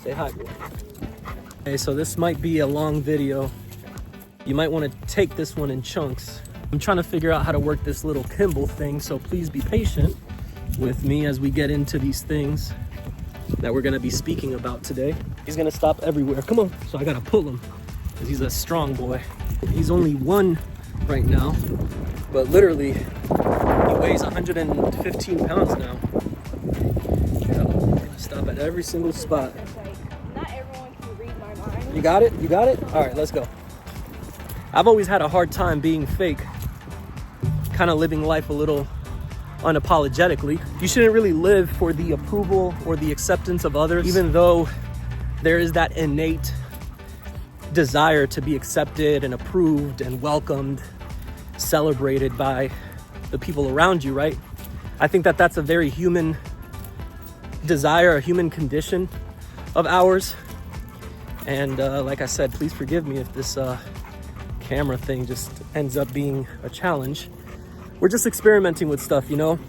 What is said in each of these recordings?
Say hi, boy. Okay, so this might be a long video. You might want to take this one in chunks. I'm trying to figure out how to work this little gimbal thing, so please be patient with me as we get into these things that we're going to be speaking about today. He's going to stop everywhere. Come on. So I got to pull him because he's a strong boy. He's only one right now, but literally he weighs 115 pounds now. Yeah, I'm going to stop at every single spot. Not everyone can read my mind. You got it? You got it? All right, let's go. I've always had a hard time being fake, kind of living life a little unapologetically. You shouldn't really live for the approval or the acceptance of others, even though there is that innate desire to be accepted and approved and welcomed, celebrated by the people around you, right? I think that that's a very human desire, a human condition of ours. And like I said, please forgive me if this camera thing just ends up being a challenge. We're just experimenting with stuff, you know?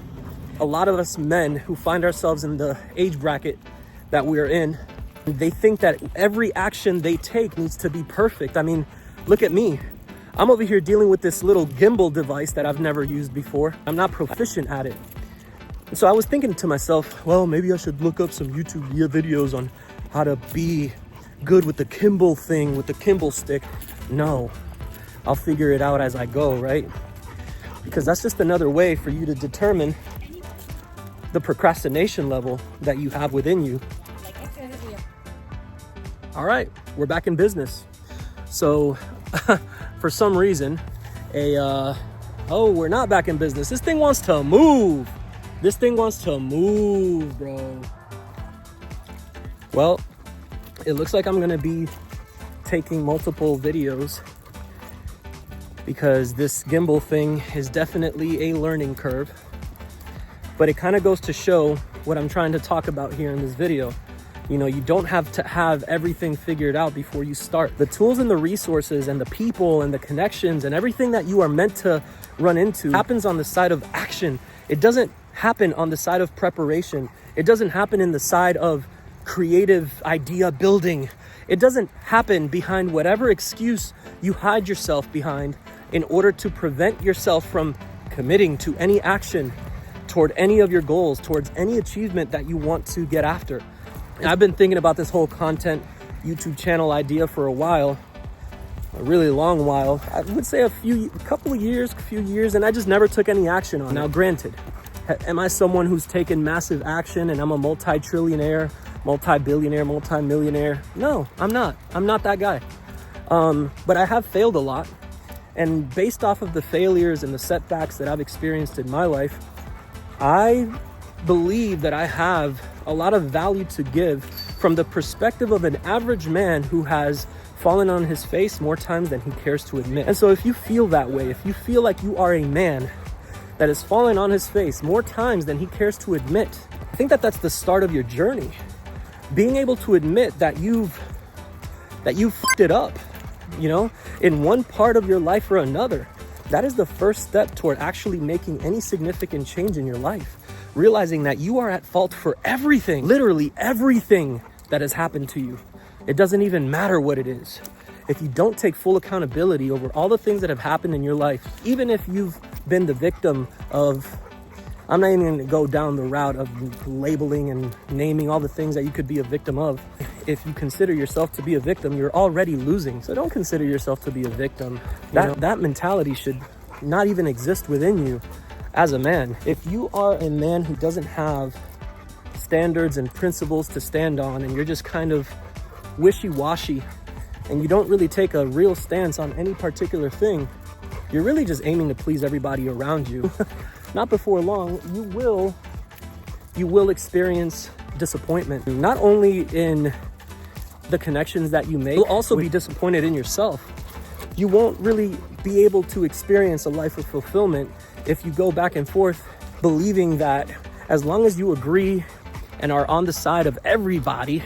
A lot of us men who find ourselves in the age bracket that we're in, they think that every action they take needs to be perfect. I mean, look at me. I'm over here dealing with this little gimbal device that I've never used before. I'm not proficient at it. And so I was thinking to myself, well, maybe I should look up some YouTube videos on how to be good with the gimbal thing, with the gimbal stick. No, I'll figure it out as I go, right? Because that's just another way for you to determine the procrastination level that you have within you. All right, we're back in business. So for some reason, we're not back in business. This thing wants to move. This thing wants to move, bro. Well, it looks like I'm gonna be taking multiple videos because this gimbal thing is definitely a learning curve. But it kind of goes to show what I'm trying to talk about here in this video. You know, you don't have to have everything figured out before you start. The tools and the resources and the people and the connections and everything that you are meant to run into happens on the side of action. It doesn't happen on the side of preparation. It doesn't happen in the side of creative idea building. It doesn't happen behind whatever excuse you hide yourself behind in order to prevent yourself from committing to any action toward any of your goals, towards any achievement that you want to get after. And I've been thinking about this whole content YouTube channel idea for a while, a really long while. I would say a few years, and I just never took any action on it. Now, granted, am I someone who's taken massive action and I'm a multi-trillionaire, multi-billionaire, multi-millionaire? No, I'm not. I'm not that guy. But I have failed a lot. And based off of the failures and the setbacks that I've experienced in my life, I believe that I have a lot of value to give from the perspective of an average man who has fallen on his face more times than he cares to admit. And so if you feel that way, if you feel like you are a man that has fallen on his face more times than he cares to admit, I think that that's the start of your journey. Being able to admit that you've f***ed it up, you know, in one part of your life or another. That is the first step toward actually making any significant change in your life. Realizing that you are at fault for everything, literally everything that has happened to you. It doesn't even matter what it is. If you don't take full accountability over all the things that have happened in your life, even if you've been the victim of, I'm not even going to go down the route of labeling and naming all the things that you could be a victim of. If you consider yourself to be a victim, you're already losing. So don't consider yourself to be a victim. That mentality should not even exist within you as a man. If you are a man who doesn't have standards and principles to stand on, and you're just kind of wishy-washy, and you don't really take a real stance on any particular thing, you're really just aiming to please everybody around you. Not before long, you will experience disappointment, not only in the connections that you make, you'll also be disappointed in yourself. You won't really be able to experience a life of fulfillment if you go back and forth believing that as long as you agree and are on the side of everybody,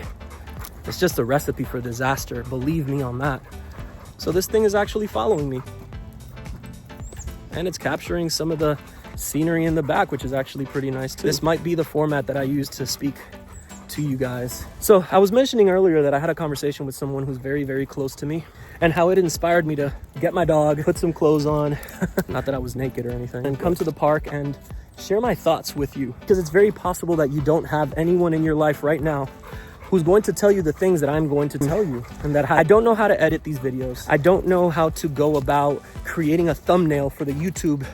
it's just a recipe for disaster. Believe me on that. So this thing is actually following me, and it's capturing some of the scenery in the back, which is actually pretty nice too. This might be the format that I use to speak to you guys. So I was mentioning earlier that I had a conversation with someone who's very, very close to me, and how it inspired me to get my dog, put some clothes on, not that I was naked or anything, and come to the park and share my thoughts with you. Because it's very possible that you don't have anyone in your life right now who's going to tell you the things that I'm going to tell you, and that I don't know how to edit these videos. I don't know how to go about creating a thumbnail for the YouTube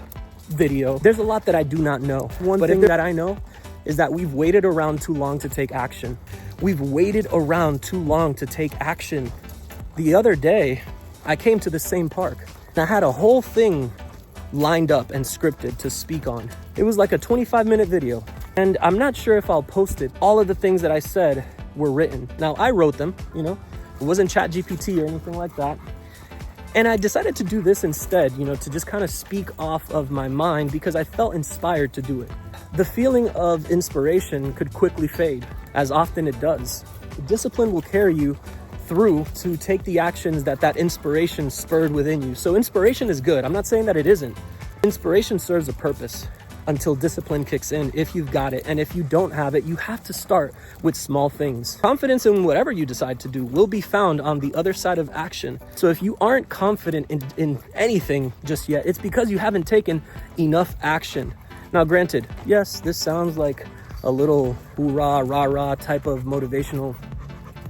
video. There's a lot that I do not know. One thing that I know is that we've waited around too long to take action. We've waited around too long to take action. The other day, I came to the same park and I had a whole thing lined up and scripted to speak on. It was like a 25-minute video, and I'm not sure if I'll post it. All of the things that I said were written. Now, I wrote them, you know, it wasn't ChatGPT or anything like that. And I decided to do this instead, you know, to just kind of speak off of my mind because I felt inspired to do it. The feeling of inspiration could quickly fade, as often it does. Discipline will carry you through to take the actions that inspiration spurred within you. So inspiration is good. I'm not saying that it isn't. Inspiration serves a purpose until discipline kicks in, if you've got it. And if you don't have it, you have to start with small things. Confidence in whatever you decide to do will be found on the other side of action. So if you aren't confident in anything just yet, it's because you haven't taken enough action. Now, granted, yes, this sounds like a little hoorah, rah-rah type of motivational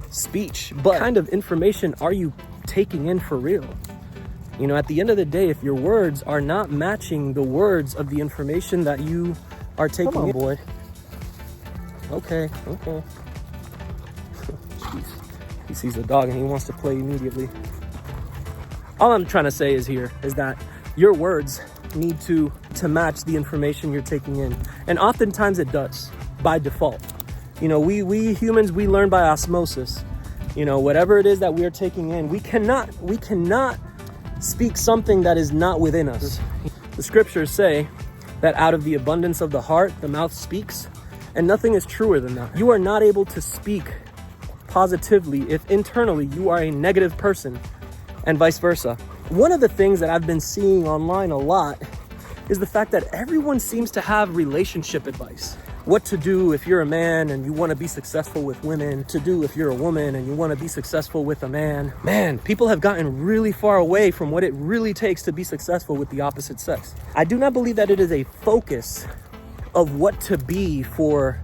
speech, but what kind of information are you taking in for real? You know, at the end of the day, if your words are not matching the words of the information that you are taking in, boy. Okay. Jeez. He sees a dog and he wants to play immediately. All I'm trying to say is that your words need to match the information you're taking in. And oftentimes it does, by default. You know, we humans, we learn by osmosis. You know, whatever it is that we are taking in, we cannot speak something that is not within us. The scriptures say that out of the abundance of the heart, the mouth speaks, and nothing is truer than that. You are not able to speak positively if internally you are a negative person, and vice versa. One of the things that I've been seeing online a lot is the fact that everyone seems to have relationship advice. What to do if you're a man and you want to be successful with women, to do if you're a woman and you want to be successful with a man. Man, people have gotten really far away from what it really takes to be successful with the opposite sex. I do not believe that it is a focus of what to be for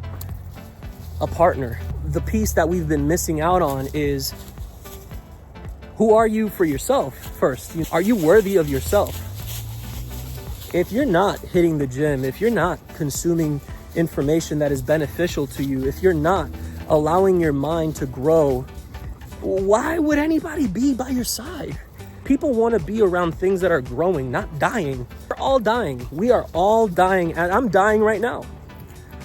a partner. The piece that we've been missing out on is, who are you for yourself first? Are you worthy of yourself? If you're not hitting the gym, if you're not consuming information that is beneficial to you, if you're not allowing your mind to grow, why would anybody be by your side? People want to be around things that are growing, not dying. We're all dying. We are all dying. And I'm dying right now.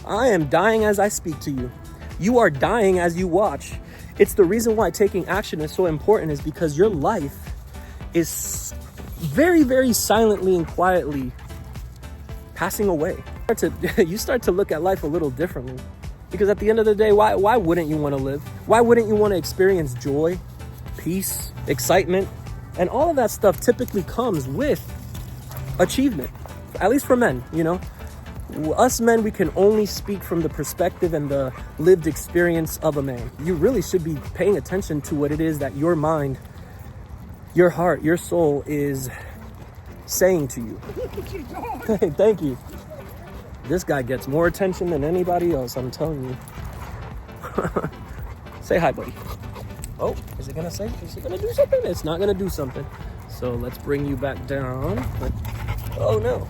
I am dying as I speak to you. You are dying as you watch. It's the reason why taking action is so important, is because your life is very, very silently and quietly passing away. You start to look at life a little differently, because at the end of the day, why wouldn't you want to live? Why wouldn't you want to experience joy, peace, excitement? And all of that stuff typically comes with achievement, at least for men. You know, us men, we can only speak from the perspective and the lived experience of a man. You really should be paying attention to what it is that your mind, your heart, your soul is saying to you. Hey, thank you. This guy gets more attention than anybody else, I'm telling you. Say hi, buddy. Oh, is it gonna do something? It's not gonna do something. So let's bring you back down. Oh no.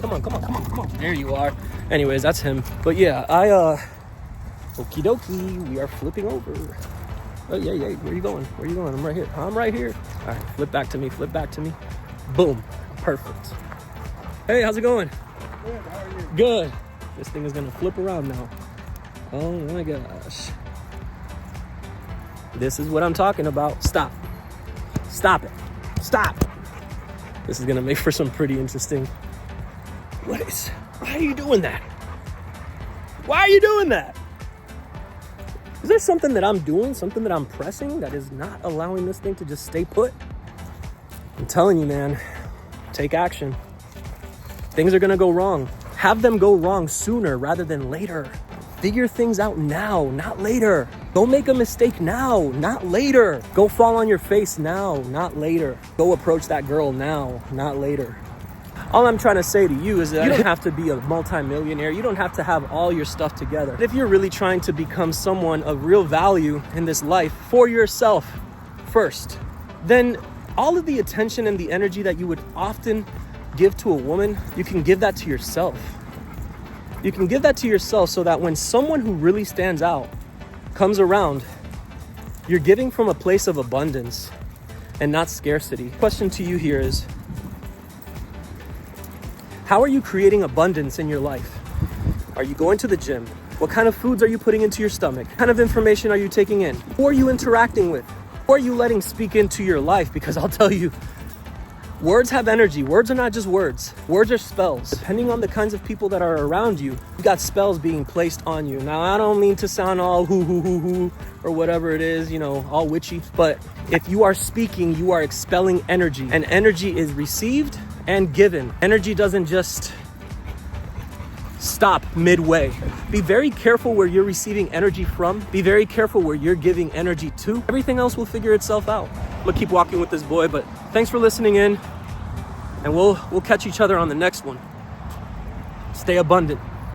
Come on. There you are. Anyways, that's him. But yeah, okie dokie, we are flipping over. Oh yeah, where you going? I'm right here. All right, flip back to me. Boom, perfect. Hey, how's it going? Good, how are you? Good. This thing is gonna flip around now. Oh my gosh. This is what I'm talking about. Stop it. This is gonna make for some pretty interesting. Why are you doing that? Is there something that I'm doing, something that I'm pressing that is not allowing this thing to just stay put? I'm telling you, man, take action. Things are gonna go wrong. Have them go wrong sooner rather than later. Figure things out now, not later. Go make a mistake now, not later. Go fall on your face now, not later. Go approach that girl now, not later. All I'm trying to say to you is that you don't have to be a multimillionaire. You don't have to have all your stuff together. If you're really trying to become someone of real value in this life for yourself first, then all of the attention and the energy that you would often give to a woman, you can give that to yourself. You can give that to yourself so that when someone who really stands out comes around, you're giving from a place of abundance and not scarcity. Question to you here is, how are you creating abundance in your life? Are you going to the gym? What kind of foods are you putting into your stomach? What kind of information are you taking in? Who are you interacting with? Who are you letting speak into your life? Because I'll tell you, words have energy. Words are not just words. Words are spells. Depending on the kinds of people that are around you, you got spells being placed on you. Now, I don't mean to sound all hoo, or whatever it is, all witchy. But if you are speaking, you are expelling energy. And energy is received and given. Energy doesn't just stop midway. Be very careful where you're receiving energy from. Be very careful where you're giving energy to. Everything else will figure itself out. We'll keep walking with this boy, but thanks for listening in, and we'll catch each other on the next one. Stay abundant.